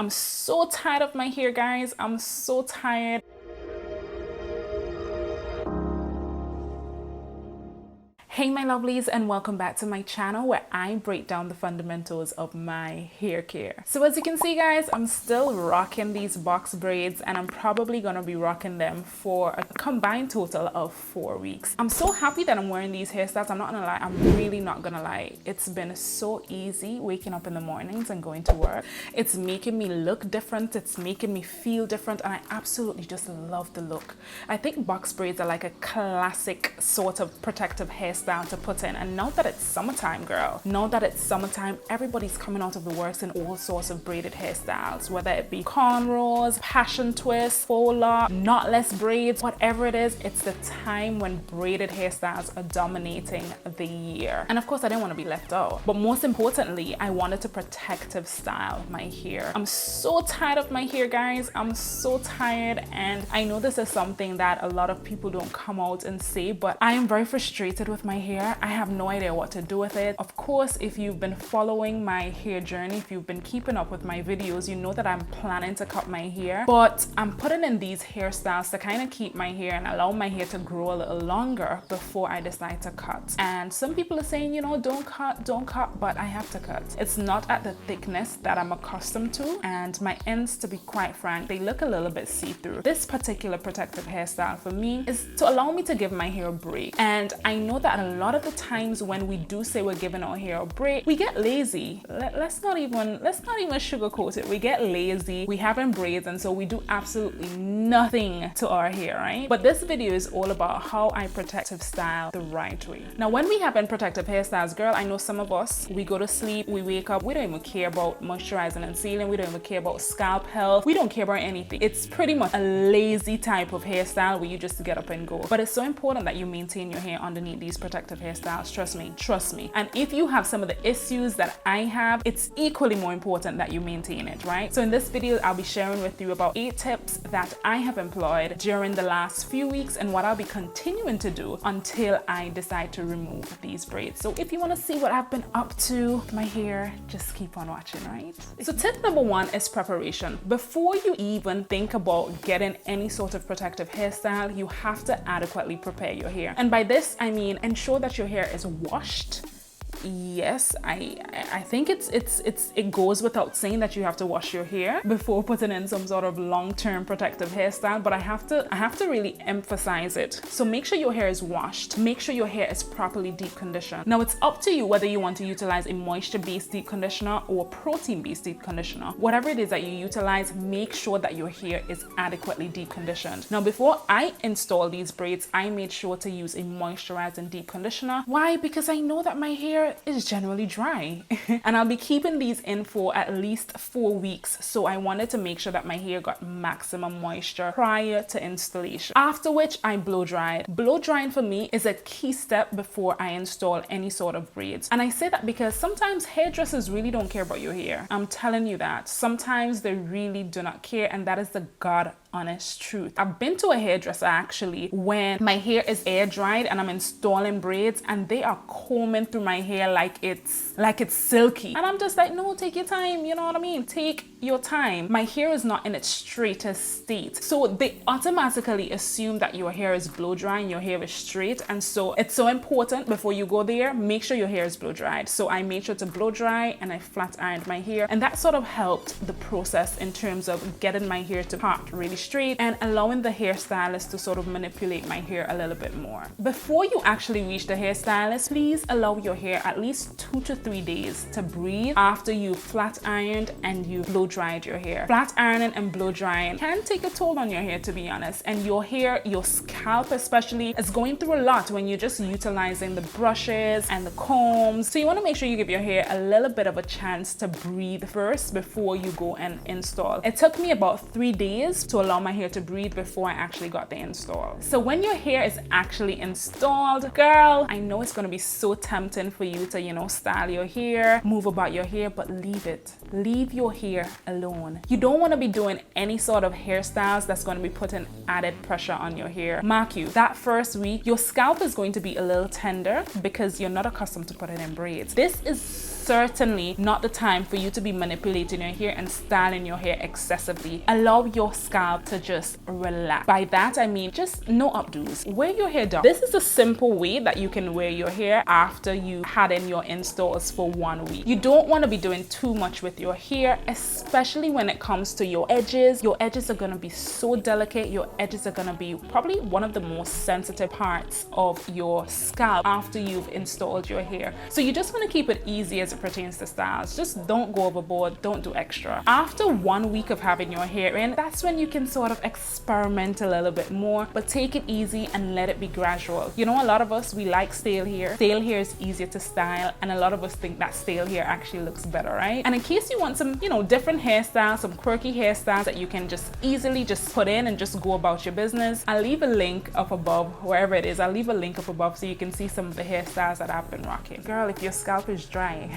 I'm so tired of my hair, guys. I'm so tired. Hey my lovelies, and welcome back to my channel where I break down the fundamentals of my hair care. So as you can see, guys, I'm still rocking these box braids, and I'm probably gonna be rocking them for a combined total of 4 weeks. I'm so happy that I'm wearing these hairstyles. I'm not gonna lie, I'm really not gonna lie. It's been so easy waking up in the mornings and going to work. It's making me look different, it's making me feel different, and I absolutely just love the look. I think box braids are like a classic sort of protective hairstyle to put in. And now that it's summertime, girl, now that it's summertime, everybody's coming out of the works in all sorts of braided hairstyles, whether it be cornrows, passion twists, faux lock, knotless braids, whatever it is. It's the time when braided hairstyles are dominating the year. And of course, I didn't want to be left out, but most importantly, I wanted to protective style my hair. I'm so tired of my hair, guys. I'm so tired, and I know this is something that a lot of people don't come out and say, but I am very frustrated with my hair. I have no idea what to do with it. Of course, if you've been following my hair journey, if you've been keeping up with my videos, you know that I'm planning to cut my hair, but I'm putting in these hairstyles to kind of keep my hair and allow my hair to grow a little longer before I decide to cut. And some people are saying, you know, don't cut, but I have to cut. It's not at the thickness that I'm accustomed to, and my ends, to be quite frank, they look a little bit see-through. This particular protective hairstyle for me is to allow me to give my hair a break. And I know that a lot of the times when we do say we're giving our hair a break, we get lazy. Let's not even sugarcoat it. We get lazy, we haven't braids, and so we do absolutely nothing to our hair, right? But this video is all about how I protective style the right way. Now, when we have protective hairstyles, girl, I know some of us, we go to sleep, we wake up, we don't even care about moisturizing and sealing, we don't even care about scalp health, we don't care about anything. It's pretty much a lazy type of hairstyle where you just get up and go. But it's so important that you maintain your hair underneath these protective hairstyles. Trust me. And if you have some of the issues that I have, it's equally more important that you maintain it, right? So in this video, I'll be sharing with you about 8 tips that I have employed during the last few weeks and what I'll be continuing to do until I decide to remove these braids. So if you want to see what I've been up to with my hair, just keep on watching, right? So tip number 1 is preparation. Before you even think about getting any sort of protective hairstyle, you have to adequately prepare your hair. And by this, I mean ensure that your hair is washed. Yes, I think it goes without saying that you have to wash your hair before putting in some sort of long-term protective hairstyle, but I have to really emphasize it. So make sure your hair is washed. Make sure your hair is properly deep conditioned. Now it's up to you whether you want to utilize a moisture-based deep conditioner or a protein-based deep conditioner. Whatever it is that you utilize, make sure that your hair is adequately deep conditioned. Now before I install these braids, I made sure to use a moisturizing deep conditioner. Why? Because I know that my hair is generally dry and I'll be keeping these in for at least 4 weeks, so I wanted to make sure that my hair got maximum moisture prior to installation, after which I blow dried. Blow drying for me is a key step before I install any sort of braids, and I say that because sometimes hairdressers really don't care about your hair. I'm telling you that sometimes they really do not care, and that is the God honest truth. I've been to a hairdresser actually when my hair is air dried and I'm installing braids, and they are combing through my hair like it's silky, and I'm just like, no, take your time, you know what I mean? Take your time. My hair is not in its straightest state, so they automatically assume that your hair is blow dry and your hair is straight. And so it's so important before you go there, make sure your hair is blow dried. So I made sure to blow dry and I flat ironed my hair, and that sort of helped the process in terms of getting my hair to part really straight and allowing the hairstylist to sort of manipulate my hair a little bit more. Before you actually reach the hairstylist, please allow your hair at least 2 to 3 days to breathe after you flat ironed and you blow dried your hair. Flat ironing and blow drying can take a toll on your hair, to be honest, and your hair, your scalp especially, is going through a lot when you're just utilizing the brushes and the combs. So you want to make sure you give your hair a little bit of a chance to breathe first before you go and install. It took me about 3 days to allow my hair to breathe before I actually got the install. So when your hair is actually installed, girl, I know it's going to be so tempting for you to, you know, style your hair, move about your hair, but leave it. Leave your hair alone. You don't want to be doing any sort of hairstyles that's going to be putting added pressure on your hair. Mark you, that first week, your scalp is going to be a little tender because you're not accustomed to putting in braids. This is certainly not the time for you to be manipulating your hair and styling your hair excessively. Allow your scalp to just relax. By that I mean just no updos. Wear your hair down. This is a simple way that you can wear your hair after you had in your installs for 1 week. You don't want to be doing too much with your hair, especially when it comes to your edges. Your edges are going to be so delicate. Your edges are going to be probably one of the most sensitive parts of your scalp after you've installed your hair. So you just want to keep it easy as it pertains to styles. Just don't go overboard, don't do extra. After 1 week of having your hair in, that's when you can sort of experiment a little bit more, but take it easy and let it be gradual. You know, a lot of us, we like stale hair. Stale hair is easier to style, and a lot of us think that stale hair actually looks better, right? And in case you want some, you know, different hairstyles, some quirky hairstyles that you can just easily just put in and just go about your business, I'll leave a link up above, wherever it is, I'll leave a link up above so you can see some of the hairstyles that I've been rocking. Girl, if your scalp is dry.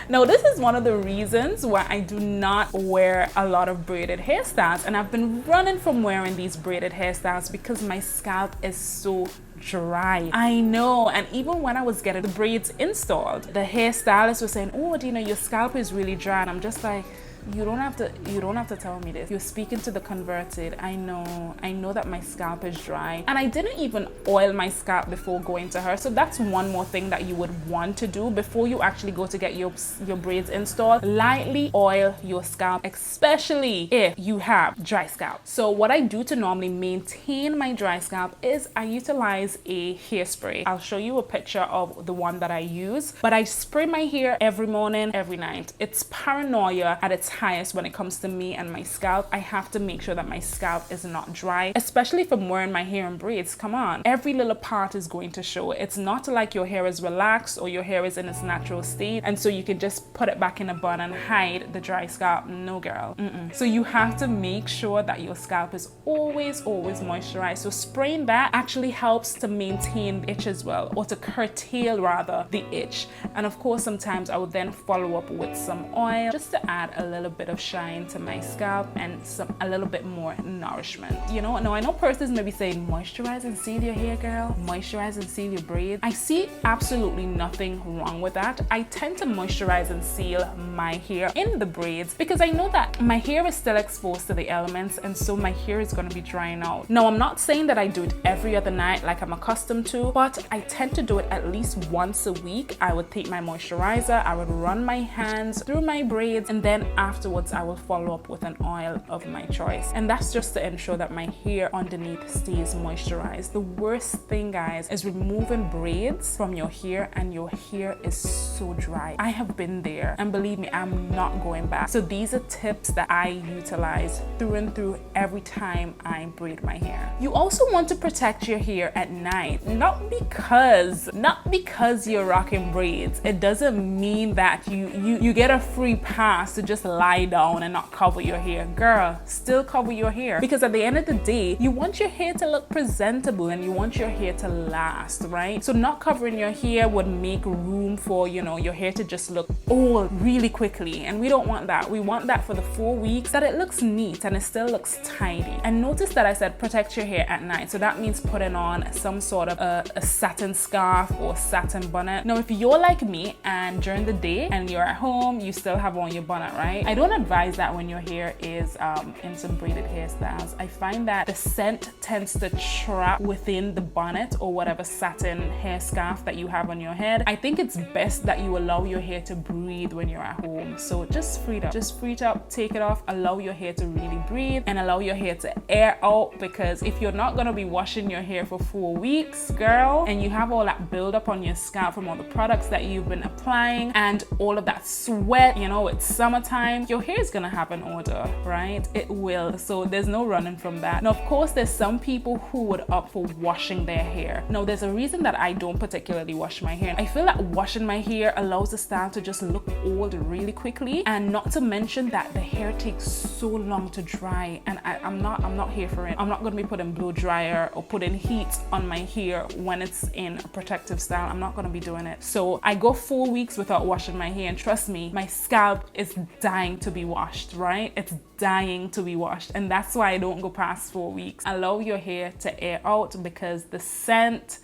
Now, this is one of the reasons why I do not wear a lot of braided hairstyles, and I've been running from wearing these braided hairstyles because my scalp is so dry. I know, and even when I was getting the braids installed, the hairstylist was saying, oh, Dena, your scalp is really dry, and I'm just like, you don't have to tell me this. You're speaking to the converted. I know that my scalp is dry, and I didn't even oil my scalp before going to her. So that's one more thing that you would want to do before you actually go to get your braids installed. Lightly oil your scalp, especially if you have dry scalp. So what I do to normally maintain my dry scalp is I utilize a hairspray. I'll show you a picture of the one that I use, but I spray my hair every morning, every night. It's paranoia at its highest when it comes to me and my scalp. I have to make sure that my scalp is not dry, especially if I'm wearing my hair in braids. Come on, every little part is going to show. It's not like your hair is relaxed or your hair is in its natural state and so you can just put it back in a bun and hide the dry scalp. No, girl. So you have to make sure that your scalp is always moisturized. So spraying that actually helps to maintain the itch as well, or to curtail rather the itch. And of course, sometimes I would then follow up with some oil just to add a little bit of shine to my scalp and a little bit more nourishment. You know, now I know persons may be saying, moisturize and seal your hair, girl. Moisturize and seal your braids. I see absolutely nothing wrong with that. I tend to moisturize and seal my hair in the braids because I know that my hair is still exposed to the elements, and so my hair is going to be drying out. Now, I'm not saying that I do it every other night like I'm accustomed to, but I tend to do it at least once a week. I would take my moisturizer, I would run my hands through my braids, and then afterwards I will follow up with an oil of my choice. And that's just to ensure that my hair underneath stays moisturized. The worst thing, guys, is removing braids from your hair and your hair is so dry. I have been there, and believe me, I'm not going back. So these are tips that I utilize through and through every time I braid my hair. You also want to protect your hair at night, not because you're rocking braids. It doesn't mean that you get a free pass to just lie down and not cover your hair. Girl, still cover your hair, because at the end of the day, you want your hair to look presentable and you want your hair to last, right? So not covering your hair would make room for, you know, your hair to just look old really quickly, and we don't want that. We want that for the 4 weeks that it looks neat and it still looks tidy. And notice that I said protect your hair at night, so that means putting on some sort of a satin scarf or satin bonnet. Now, if you're like me and during the day and you're at home, you still have on your bonnet, right? I don't advise that when your hair is in some braided hairstyles. I find that the scent tends to trap within the bonnet or whatever satin hair scarf that you have on your head. I think it's best that you allow your hair to breathe when you're at home. So just free it up, take it off, allow your hair to really breathe and allow your hair to air out, because if you're not gonna be washing your hair for 4 weeks, girl, and you have all that buildup on your scalp from all the products that you've been applying and all of that sweat, you know, it's summertime, your hair is gonna have an odor, right? It will. So there's no running from that. Now, of course, there's some people who would opt for washing their hair. Now, there's a reason that I don't particularly wash my hair. I feel that washing my hair allows the style to just look old really quickly, and not to mention that the hair takes so long to dry, and I'm not here for it. I'm not gonna be putting blow dryer or putting heat on my hair when it's in a protective style. I'm not gonna be doing it. So I go 4 weeks without washing my hair, and trust me, my scalp is dying to be washed, right? It's dying to be washed, and that's why I don't go past 4 weeks. Allow your hair to air out, because the scent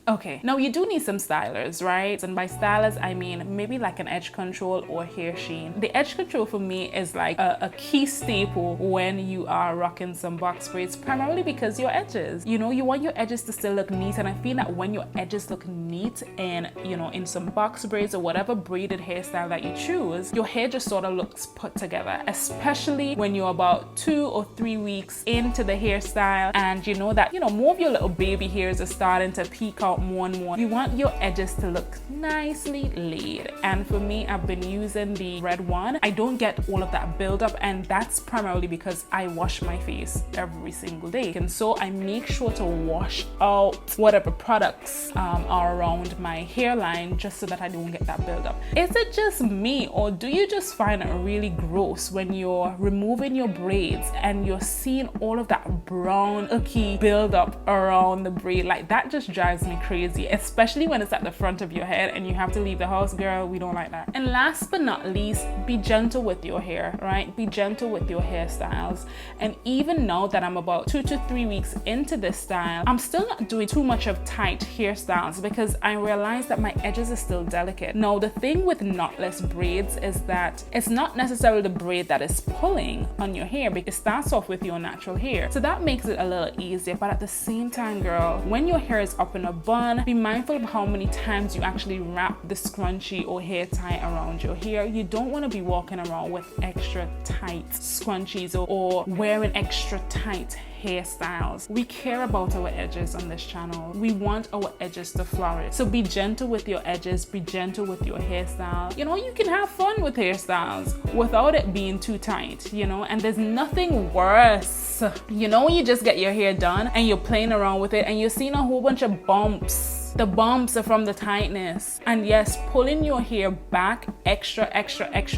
Okay, now you do need some stylers, right? And by stylers, I mean maybe like an edge control or hair sheen. The edge control for me is like a key staple when you are rocking some box braids, primarily because your edges, you know, you want your edges to still look neat. And I feel that when your edges look neat and, you know, in some box braids or whatever braided hairstyle that you choose, your hair just sort of looks put together, especially when you're about 2 or 3 weeks into the hairstyle and you know that, you know, more of your little baby hairs are starting to peek out more and more. You want your edges to look nicely laid. And for me, I've been using the red one. I don't get all of that buildup, and that's primarily because I wash my face every single day. And so I make sure to wash out whatever products are around my hairline just so that I don't get that buildup. Is it just me, or do you just find it really gross when you're removing your braids and you're seeing all of that brown icky buildup around the braid? Like, that just drives me crazy, especially when it's at the front of your head and you have to leave the house. Girl, we don't like that. And last but not least, be gentle with your hair, right? Be gentle with your hairstyles. And even now that I'm about 2 to 3 weeks into this style, I'm still not doing too much of tight hairstyles because I realize that my edges are still delicate. Now, the thing with knotless braids is that it's not necessarily the braid that is pulling on your hair, because it starts off with your natural hair. So that makes it a little easier. But at the same time, girl, when your hair is up in a bun, be mindful of how many times you actually wrap the scrunchie or hair tie around your hair. You don't want to be walking around with extra tight scrunchies or wearing extra tight hairstyles. We care about our edges on this channel. We want our edges to flourish. So be gentle with your edges, be gentle with your hairstyle. You know, you can have fun with hairstyles without it being too tight, you know, and there's nothing worse. You know, when you just get your hair done and you're playing around with it and you're seeing a whole bunch of bumps. The bumps are from the tightness. And yes, pulling your hair back extra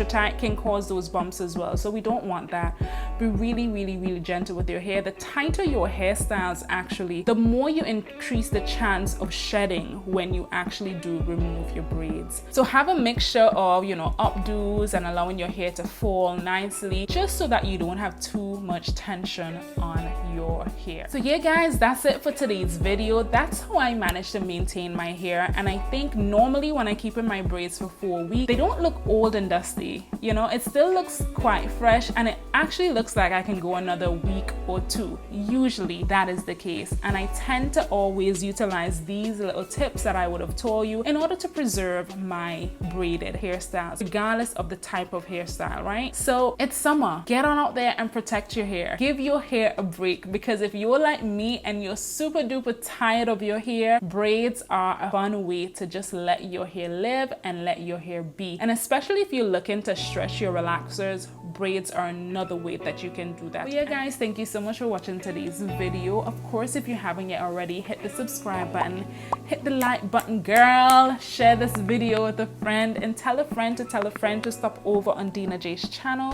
tight can cause those bumps as well. So we don't want that. Be really gentle with your hair. The tighter your hairstyles, actually, the more you increase the chance of shedding when you actually do remove your braids. So have a mixture of, you know, updos and allowing your hair to fall nicely, just so that you don't have too much tension on your hair. So yeah, guys, that's it for today's video. That's how I managed to maintain my hair. And I think normally when I keep in my braids for 4 weeks, they don't look old and dusty. You know, it still looks quite fresh, and it actually looks like I can go another week or 2. Usually that is the case, and I tend to always utilize these little tips that I would have told you in order to preserve my braided hairstyles, regardless of the type of hairstyle, right? So it's summer. Get on out there and protect your hair. Give your hair a break, because if you're like me and you're super duper tired of your hair, braids are a fun way to just let your hair live and let your hair be. And especially if you're looking to stretch your relaxers, braids are another way that you can do that. But yeah, guys, thank you so much for watching today's video. Of course, if you haven't yet already, hit the subscribe button, hit the like button, girl, share this video with a friend, and tell a friend to stop over on DenaJ's channel,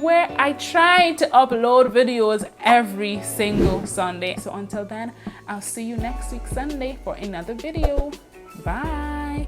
where I try to upload videos every single Sunday. So until then, I'll see you next week Sunday for another video. Bye.